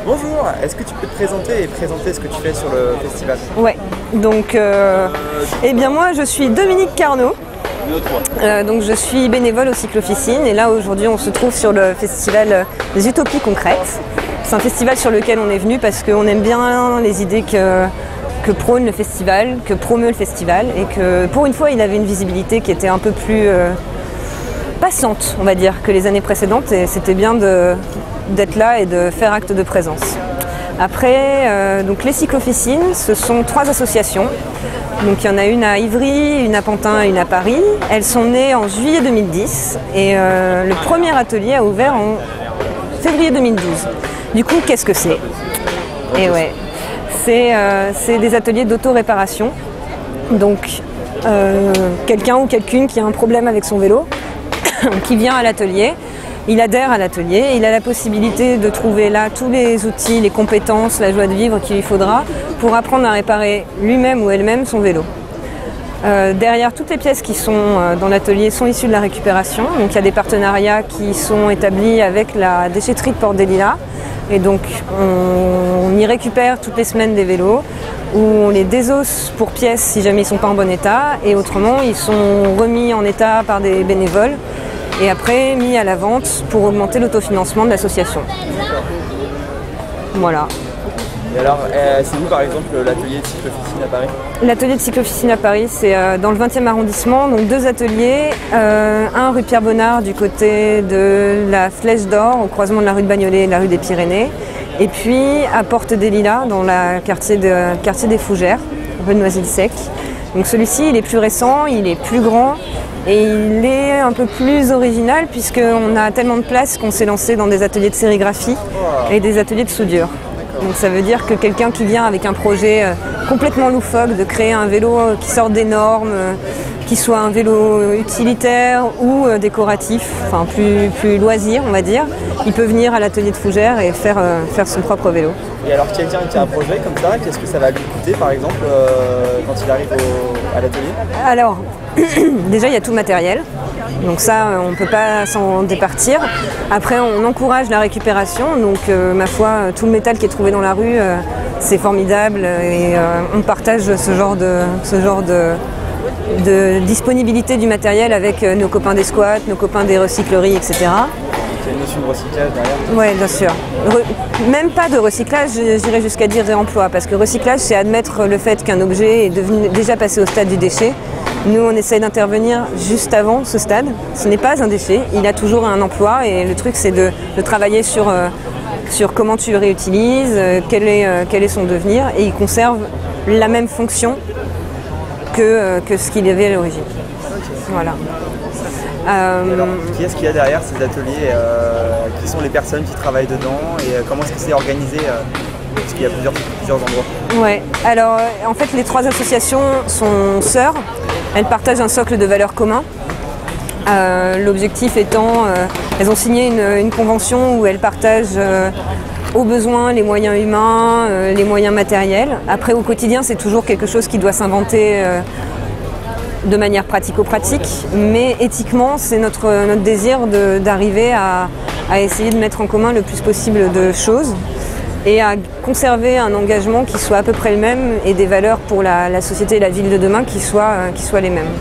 Bonjour, est-ce que tu peux te présenter et présenter ce que tu fais sur le festival? Ouais, donc eh bien moi je suis Dominique Carnot, donc je suis bénévole au Cyclo-Officine et là aujourd'hui on se trouve sur le festival des Utopies Concrètes. C'est un festival sur lequel on est venu parce qu'on aime bien les idées que prône le festival, que promeut le festival et que pour une fois il avait une visibilité qui était un peu plus passante on va dire que les années précédentes et c'était bien d'être là et de faire acte de présence. Après, donc les Cyclo-Officines, ce sont 3 associations. Donc il y en a une à Ivry, une à Pantin et une à Paris. Elles sont nées en juillet 2010 et le premier atelier a ouvert en février 2012. Du coup, qu'est-ce que c'est? Et ouais, c'est des ateliers d'auto-réparation. Donc quelqu'un ou quelqu'une qui a un problème avec son vélo, qui vient à l'atelier. Il adhère à l'atelier, il a la possibilité de trouver là tous les outils, les compétences, la joie de vivre qu'il lui faudra pour apprendre à réparer lui-même ou elle-même son vélo. Derrière, toutes les pièces qui sont dans l'atelier sont issues de la récupération. Donc il y a des partenariats qui sont établis avec la déchetterie de Porte des Lilas. Et donc on y récupère toutes les semaines des vélos, où on les désosse pour pièces si jamais ils ne sont pas en bon état. Et autrement, ils sont remis en état par des bénévoles. Et après mis à la vente pour augmenter l'autofinancement de l'association. Voilà. Et alors, c'est où par exemple l'atelier de Cyclo-Officine à Paris? L'atelier de Cyclo-Officine à Paris, c'est dans le 20e arrondissement, donc 2 ateliers, un rue Pierre-Bonnard du côté de la Flèche d'Or, au croisement de la rue de Bagnolet et de la rue des Pyrénées, et puis à Porte des Lilas, dans le quartier des Fougères, rue de Noisy-le-Sec. Donc celui-ci, il est plus récent, il est plus grand, et il est un peu plus original puisqu'on a tellement de place qu'on s'est lancé dans des ateliers de sérigraphie et des ateliers de soudure. Donc ça veut dire que quelqu'un qui vient avec un projet complètement loufoque de créer un vélo qui sort des normes, qui soit un vélo utilitaire ou décoratif, enfin plus loisir on va dire, il peut venir à l'atelier de Fougères et faire son propre vélo. Et alors quelqu'un qui a un projet comme ça, qu'est-ce que ça va lui coûter par exemple quand il arrive à l'atelier? Alors, déjà il y a tout le matériel, donc ça on ne peut pas s'en départir. Après on encourage la récupération, donc ma foi tout le métal qui est trouvé dans la rue c'est formidable et on partage ce genre de disponibilité du matériel avec nos copains des squats, nos copains des recycleries, etc. Il y a une notion de recyclage derrière? Oui, bien sûr. Même pas de recyclage, j'irais jusqu'à dire réemploi, parce que recyclage, c'est admettre le fait qu'un objet est déjà passé au stade du déchet. Nous, on essaye d'intervenir juste avant ce stade. Ce n'est pas un déchet, il a toujours un emploi, et le truc, c'est de travailler sur comment tu le réutilises, quel est son devenir, et il conserve la même fonction que ce qu'il avait à l'origine. Voilà. Alors, qui est-ce qu'il y a derrière ces ateliers? Qui sont les personnes qui travaillent dedans et comment est-ce que c'est organisé parce qu'il y a plusieurs endroits? Ouais. Alors en fait les 3 associations sont sœurs, elles partagent un socle de valeurs communs. L'objectif étant, elles ont signé une convention où elles partagent au besoin les moyens humains, les moyens matériels. Après au quotidien c'est toujours quelque chose qui doit s'inventer de manière pratico-pratique, mais éthiquement, c'est notre désir d'arriver à essayer de mettre en commun le plus possible de choses et à conserver un engagement qui soit à peu près le même et des valeurs pour la société et la ville de demain qui soient les mêmes.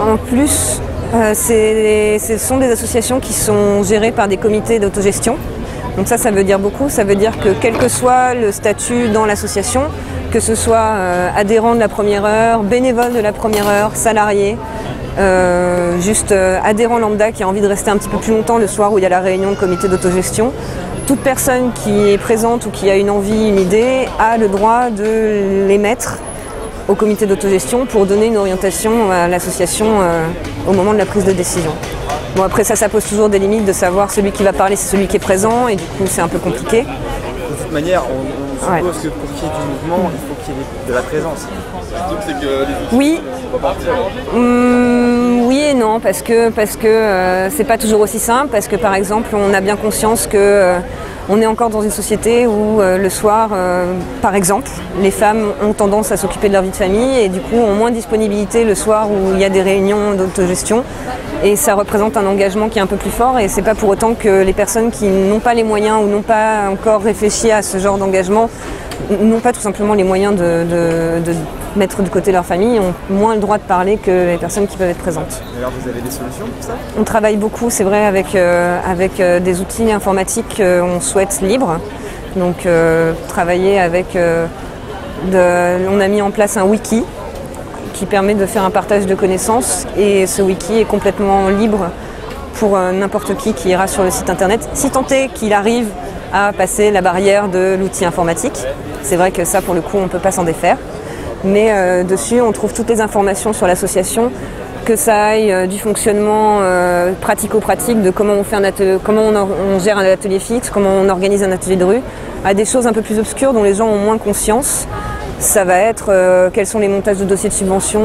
En plus, ce sont des associations qui sont gérées par des comités d'autogestion. Donc ça veut dire beaucoup, ça veut dire que quel que soit le statut dans l'association, que ce soit adhérent de la première heure, bénévole de la première heure, salarié, juste adhérent lambda qui a envie de rester un petit peu plus longtemps le soir où il y a la réunion de comité d'autogestion, toute personne qui est présente ou qui a une envie, une idée, a le droit de les mettre au comité d'autogestion pour donner une orientation à l'association au moment de la prise de décision. Bon après ça pose toujours des limites de savoir celui qui va parler c'est celui qui est présent et du coup c'est un peu compliqué. De toute manière, on suppose que pour qu'il y ait du mouvement, il faut qu'il y ait de la présence. Oui. Oui et non, parce que c'est pas toujours aussi simple, parce que par exemple on a bien conscience que On est encore dans une société où le soir, par exemple, les femmes ont tendance à s'occuper de leur vie de famille et du coup ont moins de disponibilité le soir où il y a des réunions d'autogestion. Et ça représente un engagement qui est un peu plus fort et c'est pas pour autant que les personnes qui n'ont pas les moyens ou n'ont pas encore réfléchi à ce genre d'engagement n'ont pas tout simplement les moyens de mettre de côté leur famille, ont moins le droit de parler que les personnes qui peuvent être présentes. Et alors vous avez des solutions pour ça? On travaille beaucoup, c'est vrai, avec des outils informatiques qu'on souhaite libres. Donc travailler avec... on a mis en place un wiki qui permet de faire un partage de connaissances et ce wiki est complètement libre pour n'importe qui ira sur le site internet, si tant est qu'il arrive à passer la barrière de l'outil informatique. C'est vrai que ça, pour le coup, on ne peut pas s'en défaire. Mais dessus, on trouve toutes les informations sur l'association, que ça aille du fonctionnement pratico-pratique, de comment on fait un atelier, comment on gère un atelier fixe, comment on organise un atelier de rue, à des choses un peu plus obscures dont les gens ont moins conscience. Ça va être quels sont les montages de dossiers de subvention,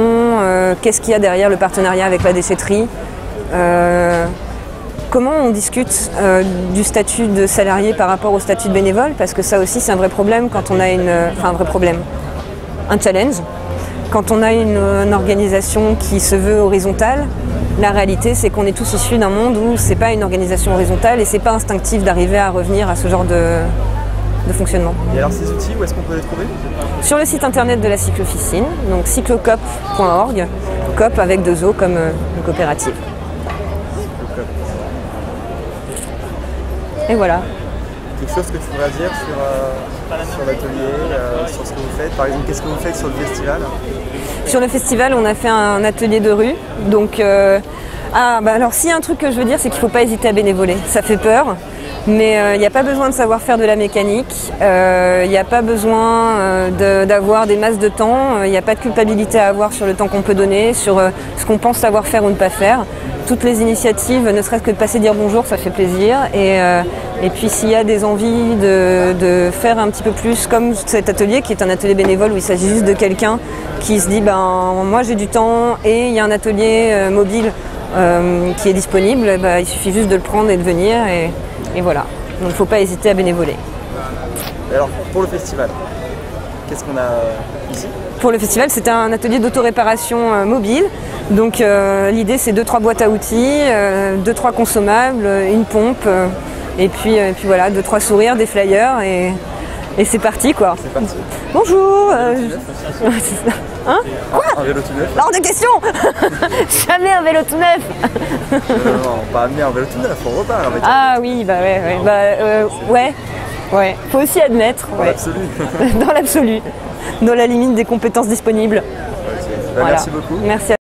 qu'est-ce qu'il y a derrière le partenariat avec la déchetterie, comment on discute du statut de salarié par rapport au statut de bénévole, parce que ça aussi c'est un vrai problème quand on a un challenge. Quand on a une organisation qui se veut horizontale, la réalité c'est qu'on est tous issus d'un monde où c'est pas une organisation horizontale et c'est pas instinctif d'arriver à revenir à ce genre de fonctionnement. Et alors ces outils, où est-ce qu'on peut les trouver? Sur le site internet de la cyclofficine, donc cyclocop.org, COP avec 2 O comme une coopérative. Et voilà. Quelque chose que tu voudrais dire sur l'atelier, sur ce que vous faites? Par exemple, qu'est-ce que vous faites sur le festival? Sur le festival, on a fait un atelier de rue. Donc, alors s'il y a un truc que je veux dire, c'est qu'il ne faut pas hésiter à bénévoler. Ça fait peur, mais il n'y a pas besoin de savoir faire de la mécanique. Il n'y a pas besoin d'avoir des masses de temps. Il n'y a pas de culpabilité à avoir sur le temps qu'on peut donner, sur ce qu'on pense savoir faire ou ne pas faire. Toutes les initiatives, ne serait-ce que de passer dire bonjour, ça fait plaisir. Et puis s'il y a des envies de faire un petit peu plus comme cet atelier, qui est un atelier bénévole où il s'agit juste de quelqu'un qui se dit moi j'ai du temps et il y a un atelier mobile qui est disponible, il suffit juste de le prendre et de venir et voilà. Donc il ne faut pas hésiter à bénévoler. Et alors pour le festival, qu'est-ce qu'on a ici? Pour le festival, c'était un atelier d'autoréparation mobile. Donc l'idée c'est 2-3 boîtes à outils, 2-3 consommables, une pompe, et puis voilà, 2-3 sourires, des flyers et c'est parti quoi. C'est parti. Bonjour. Hein? Quoi? Un vélo tout neuf? Hors de question. Jamais un vélo tout neuf. Non, pas amener un vélo tout neuf, on repart avec. Ah oui, ouais. Faut aussi admettre. Dans l'absolu. Dans l'absolu. Dans la limite des compétences disponibles. Okay. Voilà. Merci beaucoup. Merci à